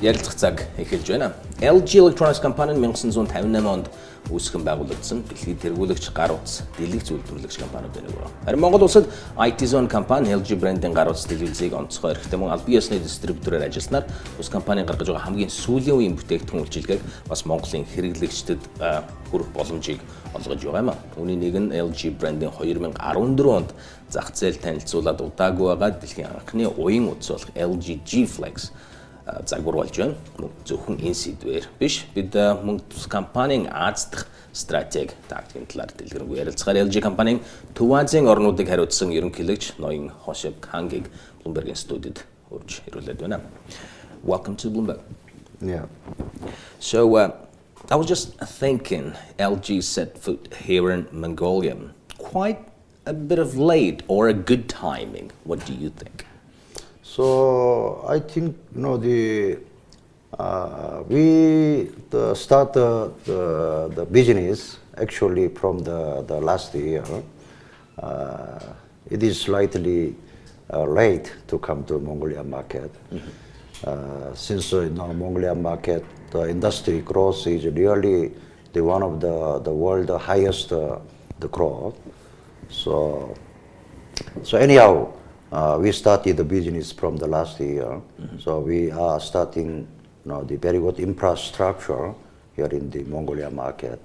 Ярилцах цаг эхэлж байна. LG Electronics компани нь 1958 онд үүсгэн байгуулагдсан дэлхийд тэргүүлэгч гар утас дэлгэц үйлдвэрлэгч компаниуд байна. Харин Монгол улсад IT Zone компани LG брендийн гар утас дэлгэцийг онцгой эрхтэй мөн аль биесны дистрибьютороор ажилласнаар ус компанийн гаргаж байгаа хамгийн сүүлийн үеийн бүтээгдэхүүн үйлчилгээг бас Монголын хэрэглэгчдэд хүргэх боломжийг олгож байгаа юм. Үүний нэг нь LG брендийн 2014 онд зах зээл танилцуулаад удаагүй байгаа дэлхийн анхны уян утас болох LG Flex загварвалж байна. Зөвхөн энэ сэдвээр биш бид мөн компанийн Аз дахь стратеги тактикийн талаар дэлгэрэнгүй ярилцахаар LG компанийн Төв Азийн орнуудыг хариуцсан ерөнхийлөгч ноён Hoseop Kang-ыг Bloomberg-ийн студид урьж ирүүлээд байна. Welcome to Bloomberg. Yeah. So I was just thinking, LG set foot here in Mongolia. Quite a bit of late or a good timing. What do you think? So I think we start the business actually from the last year. It is slightly late to come to Mongolian market. Since Mongolian market the industry growth is really one of the world highest the growth. So anyhow. We started the business from the last year, so we are starting the very good infrastructure here in the Mongolian market,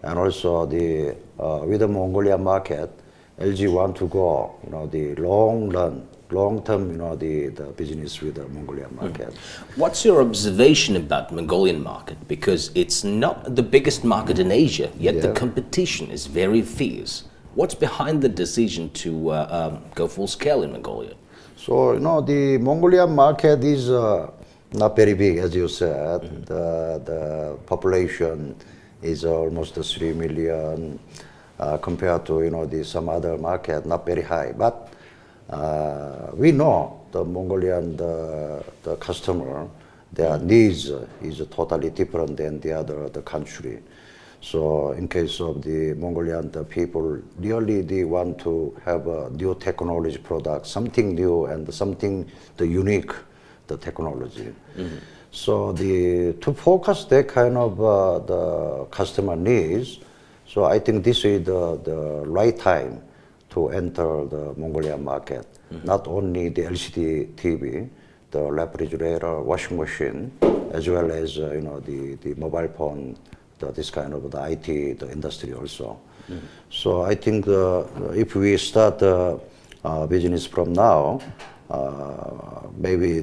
and also with the Mongolian market, LG want to go the long term the business with the Mongolian market. What's your observation about Mongolian market? Because it's not the biggest market in Asia, yet the competition is very fierce. What's behind the decision to go full scale in Mongolia? So the Mongolian market is not very big, as you said. The population is almost 3 million compared to some other market, not very high. But we know the Mongolian the customer, their needs is totally different than the country. So in case of the Mongolian people, really they want to have a new technology product, something new and something unique, the technology. So to focus that kind of the customer needs, so I think this is the right time to enter the Mongolian market. Not only the LCD TV, the refrigerator, washing machine, as well as the mobile phone. This kind of the IT, the industry also. So I think if we start business from now, maybe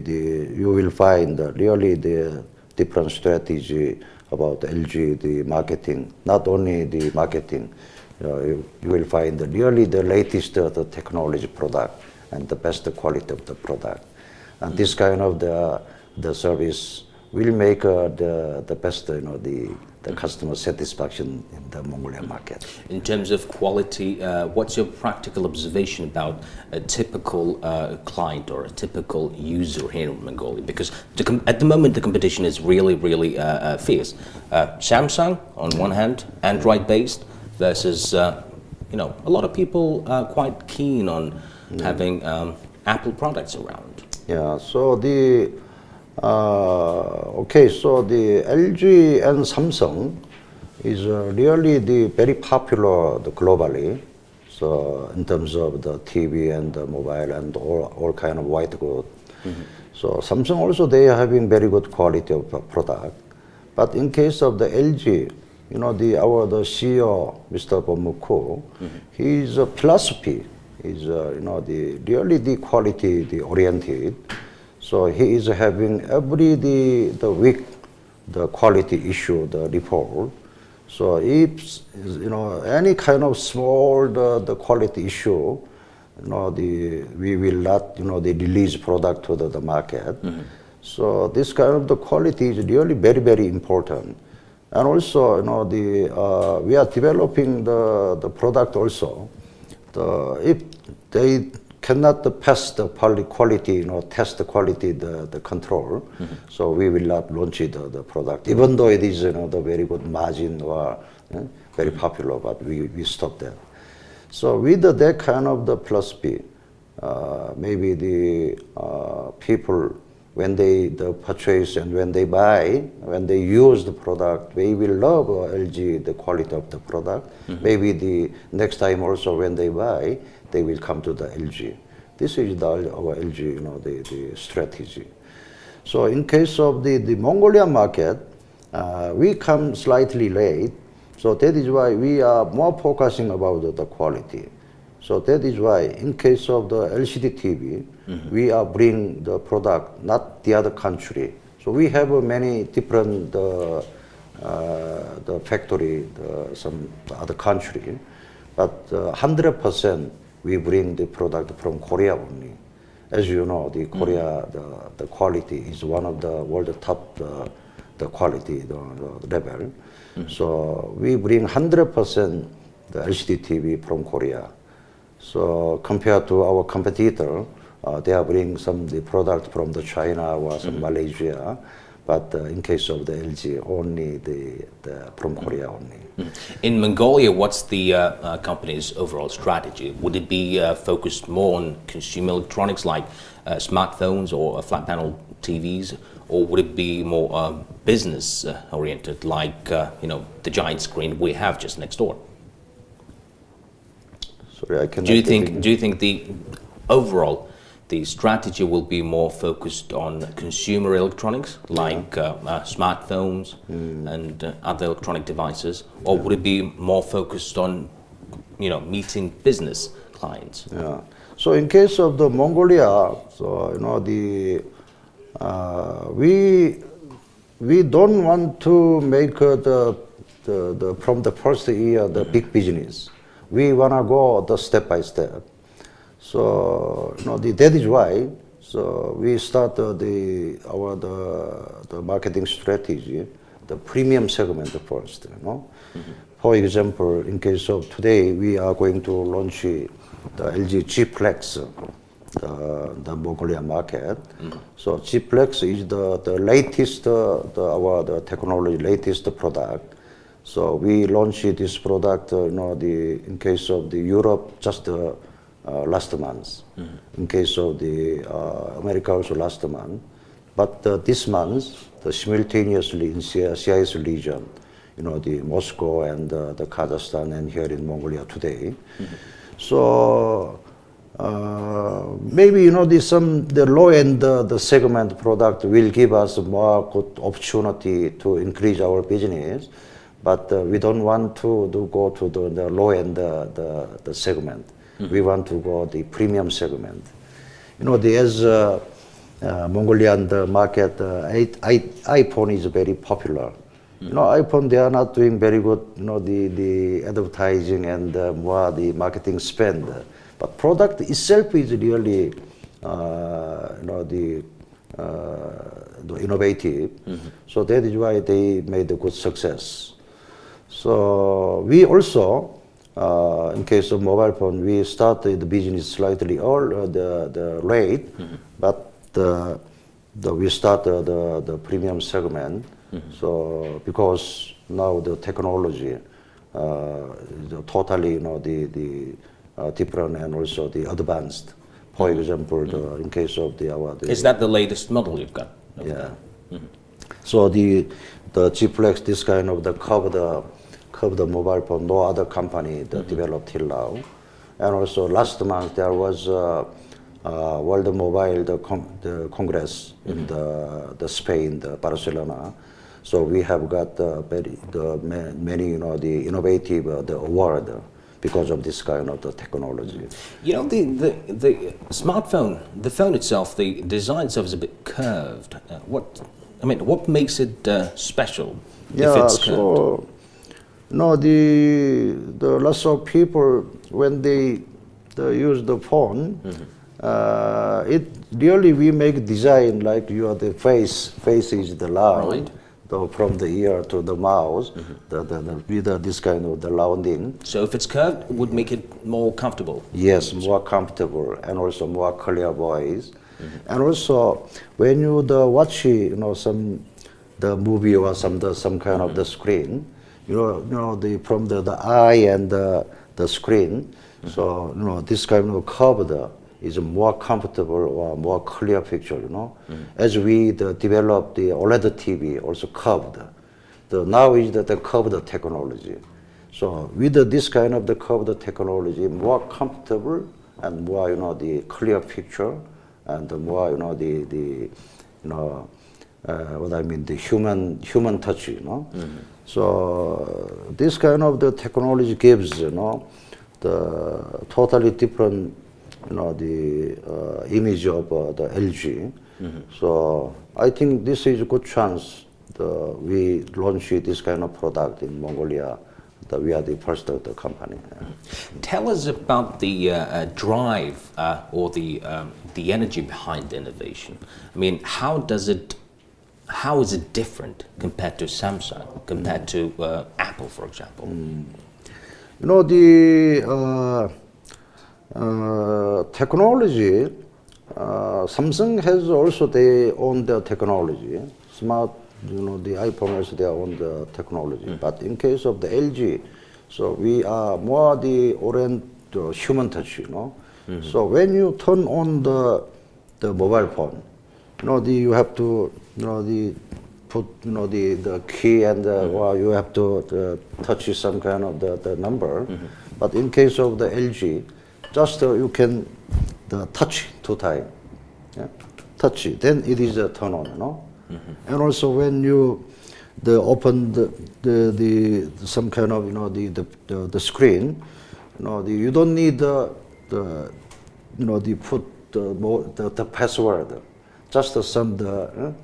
you will find really the different strategy about LG, the marketing. Not only the marketing, you will find really the latest the technology product and the best quality of the product. And this kind of the service will make the best the customer satisfaction in the Mongolian market. In terms of quality, what's your practical observation about a typical client or a typical user here in Mongolia? Because at the moment the competition is really fierce. Samsung on one hand, Android-based, versus a lot of people are quite keen on having Apple products around. Yeah. So so the LG and Samsung is really very popular globally. So in terms of the TV and the mobile and all kind of white good. So Samsung also they are having very good quality of product. But in case of the LG, the CEO, Mr. Bomukko, his philosophy is really the quality oriented. So he is having every the week the quality issue, the report. So if any kind of small the quality issue, we will not the release product to the market. So this kind of the quality is really very important. And also we are developing the product also. If they cannot pass the quality, test the quality, the control. So we will not launch the product, even though it is the very good margin or very popular, but we stop that. So with that kind of the philosophy, maybe the people when they purchase and when they buy, when they use the product, they will love LG, the quality of the product. Maybe the next time also when they buy, they will come to the LG. This is our LG, the strategy. So in case of the Mongolian market, we come slightly late. So that is why we are more focusing about the quality. So that is why in case of the LCD TV, we are bring the product, not the other country. So we have many different the factory, some other country, but 100% we bring the product from Korea only. As you know, the Korea, the quality is one of the world top the quality the level. So we bring 100% the LCD TV from Korea. So compared to our competitor, they are bringing some the product from the China or some Malaysia, but in case of the LG, only the from Korea only. In Mongolia, what's the company's overall strategy? Would it be focused more on consumer electronics like smartphones or flat panel TVs, or would it be more business oriented like the giant screen we have just next door? Sorry, I cannot. Do you think the overall the strategy will be more focused on consumer electronics like smartphones and other electronic devices, or would it be more focused on meeting business clients? Yeah. So in case of the Mongolia, so we don't want to make the from the first year the big business. We wanna go the step by step. So that is why. So we start the marketing strategy, the premium segment first. For example, in case of today, we are going to launch the LG G-Plex, the Mongolian market. So G-Plex is the latest our technology latest product. So we launched this product, in case of the Europe just last month. In case of the America also last month. But this month, simultaneously in CIS region, the Moscow and the Kazakhstan and here in Mongolia today. So maybe the low end the segment product will give us more good opportunity to increase our business. But we don't want to go to the low end the segment. We want to go the premium segment. As Mongolian the market, iPhone is very popular. iPhone, they are not doing very good. The advertising and more the marketing spend. But product itself is really the innovative. So that is why they made a good success. So we also, in case of mobile phone, we started the business slightly the late, but we started the premium segment. So because now the technology totally the different and also the advanced. For example, in case of is that the latest model you've got? Yeah. So the G-Flex, this kind of the curved mobile phone, no other company that developed till now. And also last month there was World Mobile the Congress in the Spain, the Barcelona. So we have got many the innovative the award because of this kind of the technology. The smartphone, the phone itself, the design itself is a bit curved. What makes it special if it's curved? So the lots of people when they use the phone, it really we make design like the face is the round. Right. From the ear to the mouth, with this kind of the rounding. So if it's curved, it would make it more comfortable? Yes, more comfortable and also more clear voice. And also when you watch some the movie or some kind of the screen, from the eye and the screen. So this kind of curved is a more comfortable or more clear picture, you know. As we develop the OLED TV, also curved. Now is the curved technology. So with this kind of the curved technology, more comfortable and more, you know, the clear picture and the more, you know, what I mean, the human touch, you know. So this kind of the technology gives, you know, the totally different, you know, the image of the LG. So I think this is a good chance we launch this kind of product in Mongolia. We are the first of the company. Tell us about the drive or the energy behind innovation. I mean, how is it different compared to Samsung, compared to Apple, for example? You know, the technology, Samsung has also their own technology. Smart, you know, the iPhone has their own technology. But in case of the LG, so we are more the oriented human touch, you know. So when you turn on the mobile phone, you know, you have to, you know, put, you know, the key and or you have to touch some kind of the number. But in case of the LG, just you can touch 2 times. Yeah? Touch it, then it is a turn on, you know. And also when you open the some kind of, you know, the screen, you know, you don't need you know, put the password, just send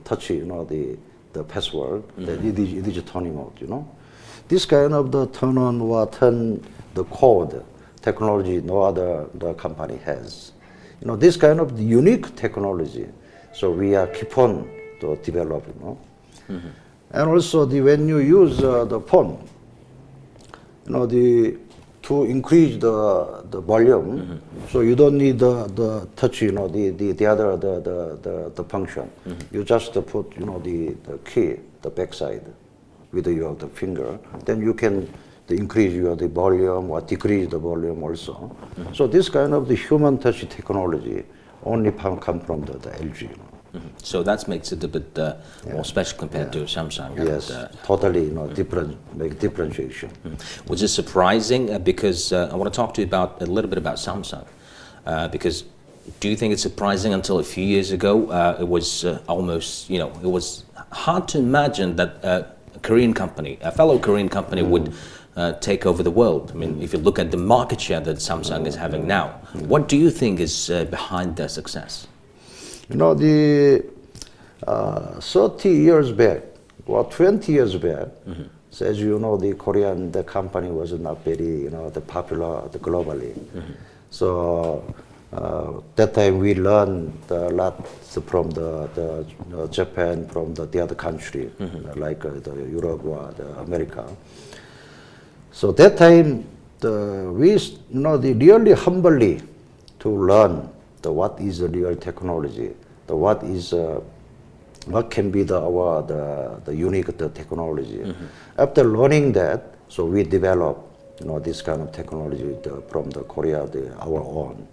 touch, you know, the password. That it is turning on, you know. This kind of the turn on or turn the code technology no other company has. You know, this kind of unique technology. So we are keep on to develop, you know. And also when you use the phone, you know, to increase the volume, so you don't need the touch, you know, the other the function. You just put, you know, the key, the backside, with your finger. Then you can increase the volume or decrease the volume also. So this kind of the human touch technology only come from the LG. You know. So that makes it a bit more special compared to Samsung. Yes, totally, you know, make differentiation. Was it surprising? Because I want to talk to you about a little bit about Samsung. Because do you think it's surprising until a few years ago? It was almost, you know, it was hard to imagine that a Korean company, a fellow Korean company, would take over the world. I mean, if you look at the market share that Samsung is having now, what do you think is behind their success? You know, 30 years back, or 20 years back, so as you know, the Korean company was not very, you know, popular globally. So that time we learned a lot from the Japan, from the other country, like the Europe or the America. So that time we, you know, really humbly to learn what is the real technology, what can be the unique technology. After learning that, so we developed, you know, this kind of technology from the Korea, our own.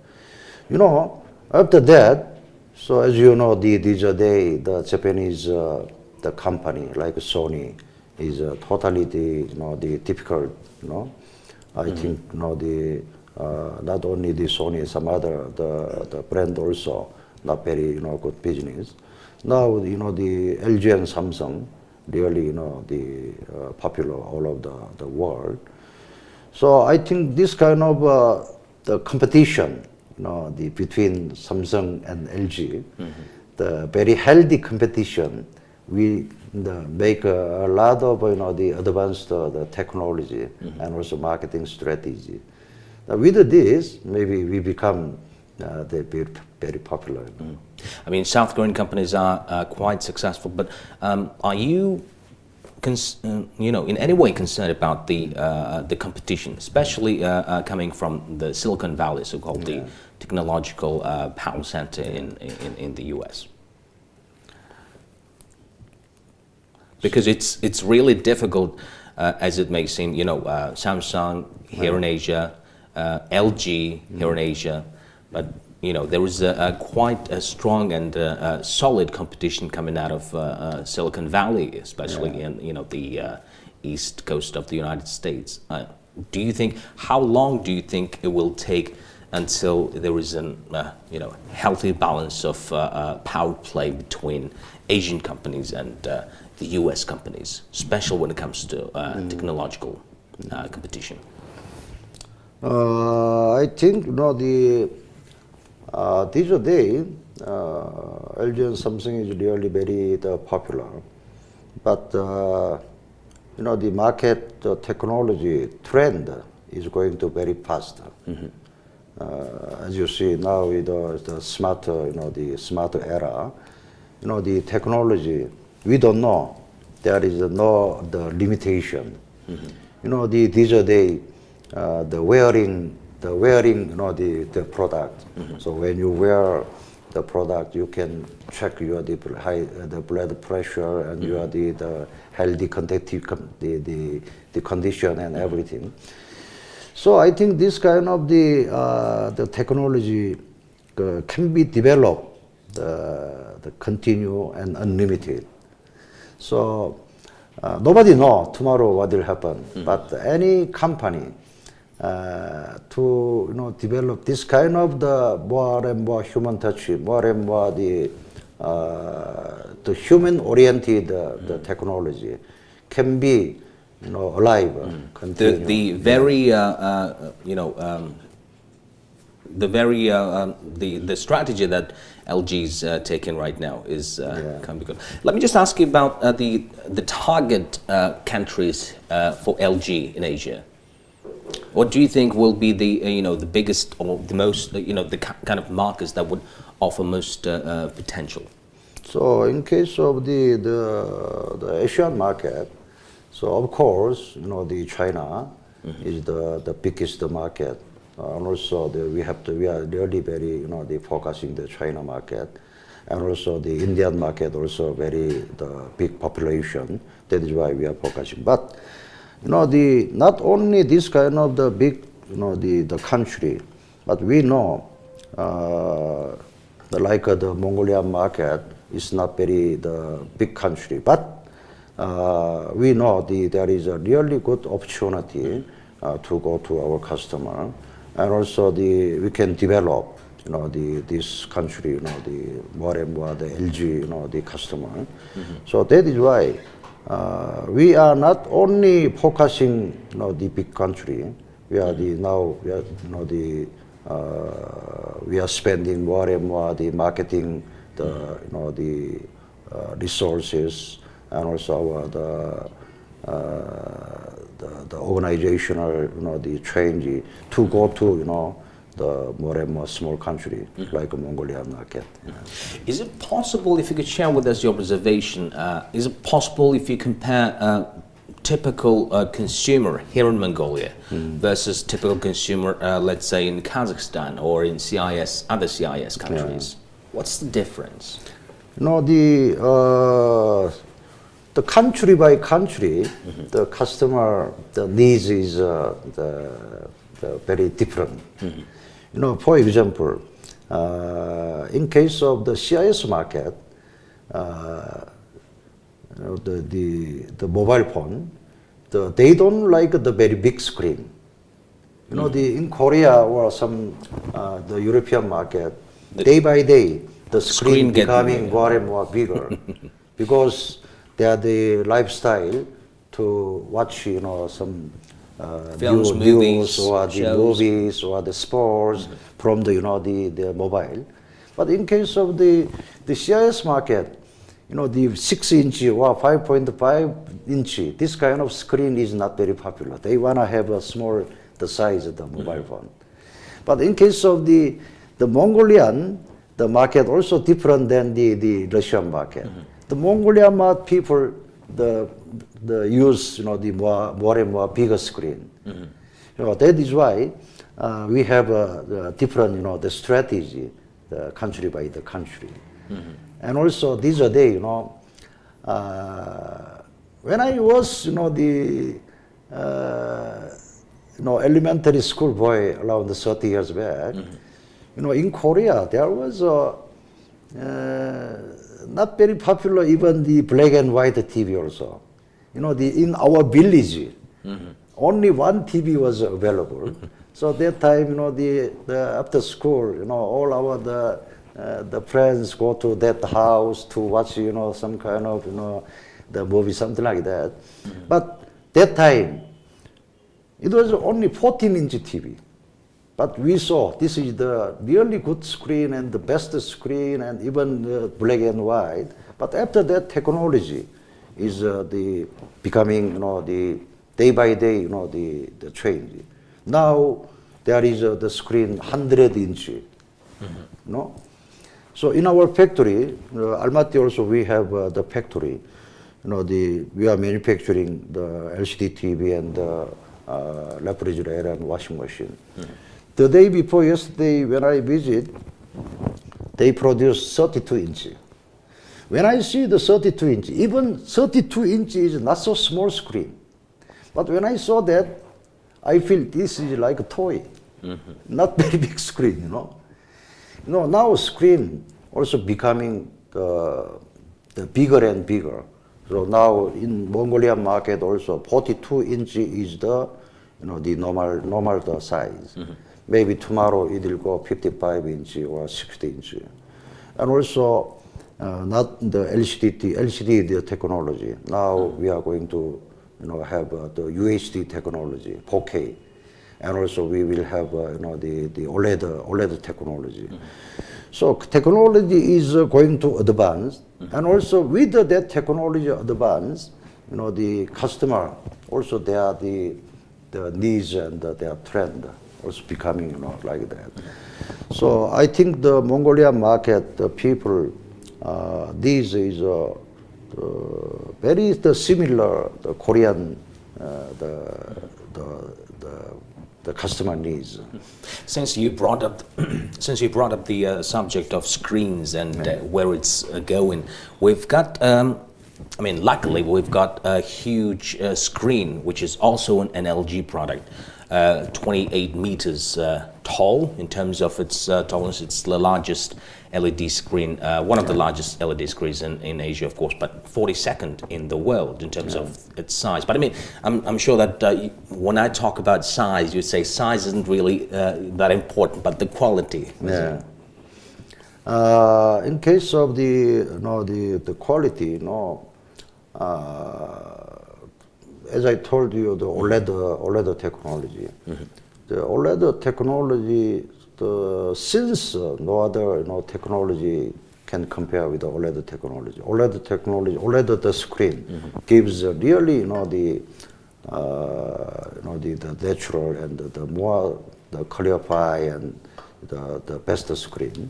You know, after that, so as you know, the Japanese the company like Sony is totally the difficult, you know. I think, you know, not only the Sony, some other the brand also not very, you know, good business. Now, you know, the LG and Samsung really, you know, popular all over the world. So I think this kind of the competition, you know, between Samsung and LG, the very healthy competition, we make a lot of, you know, the advanced the technology and also marketing strategy. With this, maybe we become very popular. I mean, South Korean companies are quite successful, but are you, you know, in any way concerned about the competition, especially coming from the Silicon Valley, so-called the technological power center in the U.S.? Because it's really difficult, as it may seem. You know, Samsung here in Asia, LG here in Asia, but there is quite a strong and solid competition coming out of Silicon Valley, especially in the east coast of the United States. How long do you think it will take until there is a healthy balance of power play between Asian companies and the U.S. companies, especially when it comes to technological competition? I think these days LG and Samsung is really very popular, but the market technology trend is going to very fast. As you see now, the smarter era, the technology, we don't know. There is the limitation. These days, the wearing, the product. So when you wear the product, you can check your the blood pressure and your the healthy conductive the condition and everything. So I think this kind of the technology can be developed, the continue and unlimited. So nobody knows tomorrow what will happen, but any company to develop this kind of the more and more human touch, more and more the human oriented the technology can be alive. The strategy that LG is taking right now is can be good. Let me just ask you about the target countries for LG in Asia. What do you think will be the biggest or the most the kind of markets that would offer most potential? So in case of the Asian market, so of course the China is the biggest market, and also we are really very focusing the China market, and also the Indian market also very the big population. That is why we are focusing. But not only this kind of the big the country, but we know like the Mongolian market is not very the big country, but we know there is a really good opportunity to go to our customer, and also we can develop this country the more and more the LG the customer. So that is why we are not only focusing the big country. We are we are spending more and more the marketing the resources, and also the organizational the change to go to the more and more small country like Mongolian market. Is it possible, if you could share with us your observation, is it possible if you compare typical consumer here in Mongolia versus typical consumer, let's say in Kazakhstan or in other CIS countries? What's the difference? The country by country, the customer, the needs is the very different. For example, in case of the CIS market, the mobile phone, they don't like the very big screen. In Korea or some the European market, day by day the screen becoming more and more bigger because they are the lifestyle to watch some films, movies, or the shows. movies or the sports from the the mobile. But in case of the CIS market, the 6-inch or 5.5 inch, this kind of screen is not very popular. They wanna have a small the size of the mobile phone. But in case of the Mongolian, the market also different than the Russian market. The Mongolian people the use the more and more bigger screen. That is why we have a different the strategy, the country by the country. And also these are days when I was the elementary school boy around 30 years back, in Korea there was not very popular even the black and white TV also. In our village, only one TV was available. So that time, the after school, all our the friends go to that house to watch, some kind of, the movie, something like that. But that time, it was only 14-inch TV. But we saw this is the really good screen and the best screen and even black and white. But after that, technology is the becoming, the day by day, the change. Now there is the screen 100-inch. So in our factory, Almaty also we have the factory. We are manufacturing the LCD TV and the refrigerator and washing machine. The day before yesterday, when I visit, they produce 32-inch. When I see the 32-inch, even 32-inch is not so small screen. But when I saw that, I feel this is like a toy, not very big screen, Now screen also becoming the bigger and bigger. So now in Mongolian market also 42-inch is the the normal the size. Maybe tomorrow it will go 55-inch or 60-inch. And also not the LCD the technology. Now we are going to have the UHD technology, 4K. And also we will have the OLED technology. So technology is going to advance, and also with that technology advance, the customer also they are the needs and their trend also becoming like that. So I think the Mongolian market, the people, these is very similar the Korean the customer needs. Since you brought up the subject of screens and where it's going, we've got. Luckily, we've got a huge screen, which is also an LG product, 28 meters tall in terms of its tallness. It's the largest LED screen, one of the largest LED screens in Asia, of course, but 42nd in the world in terms of its size. But I'm sure that when I talk about size, you say size isn't really that important, but the quality. Yeah. In case of the quality, as I told you, the OLED technology. The OLED technology, since no other technology can compare with the OLED technology. OLED the screen gives really the natural and the more the clarify and the best screen.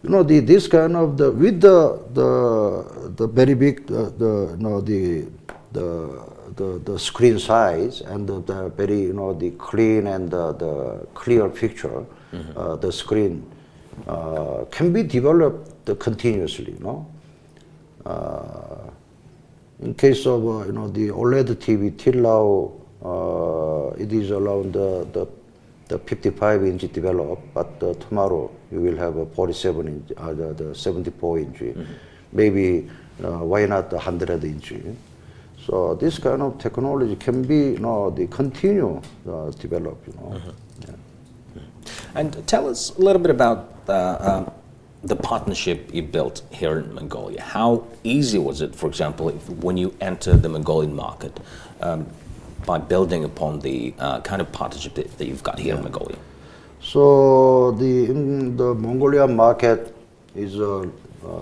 This kind of with the very big the screen size and the very the clean and the clear picture, the screen can be developed continuously. In case of the OLED TV till now, it is around the 55-inch developed, but tomorrow you will have a 47-inch, the 74-inch, maybe why not the 100-inch? So this kind of technology can be the continue develop. And tell us a little bit about the partnership you built here in Mongolia. How easy was it, for example, when you entered the Mongolian market? By building upon the kind of partnership that you've got here in Mongolia? So in the Mongolian market is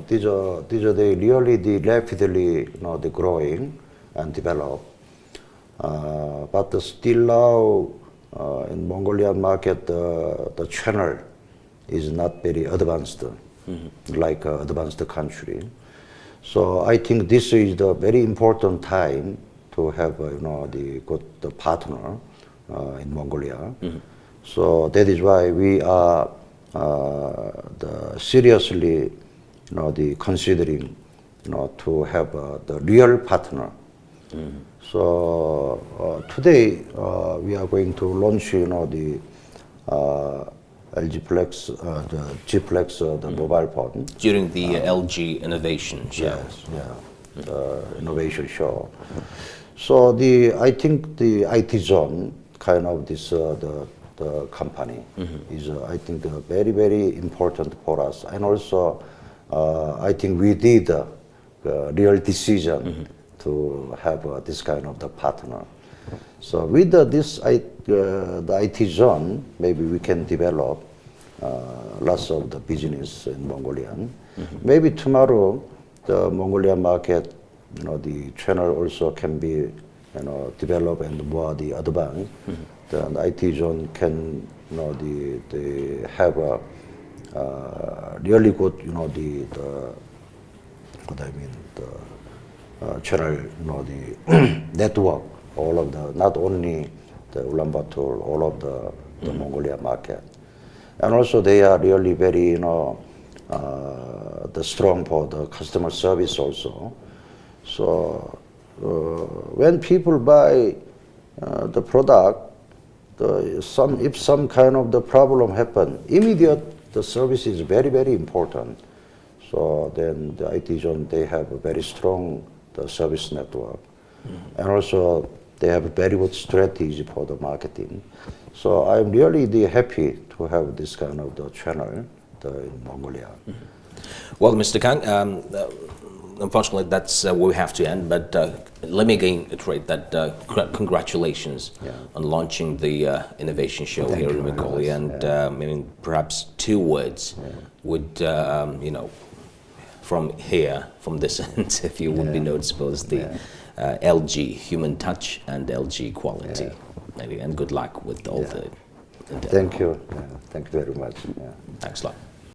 these are they really rapidly the growing and develop. But still now in Mongolian market the channel is not very advanced like advanced country. So I think this is the very important time to have the good partner in Mongolia. So that is why we are seriously the considering to have the real partner. So today we are going to launch the LG Flex, the G Flex, the mobile phone. During the LG Innovation Show. Yes, yeah, the innovation show. So I think the IT zone, kind of this, the company is, I think, very, very important for us. And also, I think we did a real decision to have this kind of the partner. So with the IT zone, maybe we can develop lots of the business in Mongolian. Maybe tomorrow, the Mongolian market, the channel also can be, developed and more the advanced. The IT zone can, they have a really good, what I mean, the channel, the network, all of the, not only the Ulaanbaatar, all of the Mongolia market. And also they are really very, the strong for the customer service also. So when people buy the product, if some kind of the problem happen, immediate the service is very, very important. So then the IT zone, they have a very strong the service network. And also they have a very good strategy for the marketing. So I'm really happy to have this kind of the channel in Mongolia. Well, Mr. Kang, unfortunately that's where we have to end, but let me again iterate that congratulations on launching the innovation show here in Mongolia, and I mean, perhaps two words would, from here, from this end, if you would be noticeable, is the LG, human touch, and LG quality. Maybe, and good luck with all the endeavor. Thank you. Thank you very much. Thanks a lot.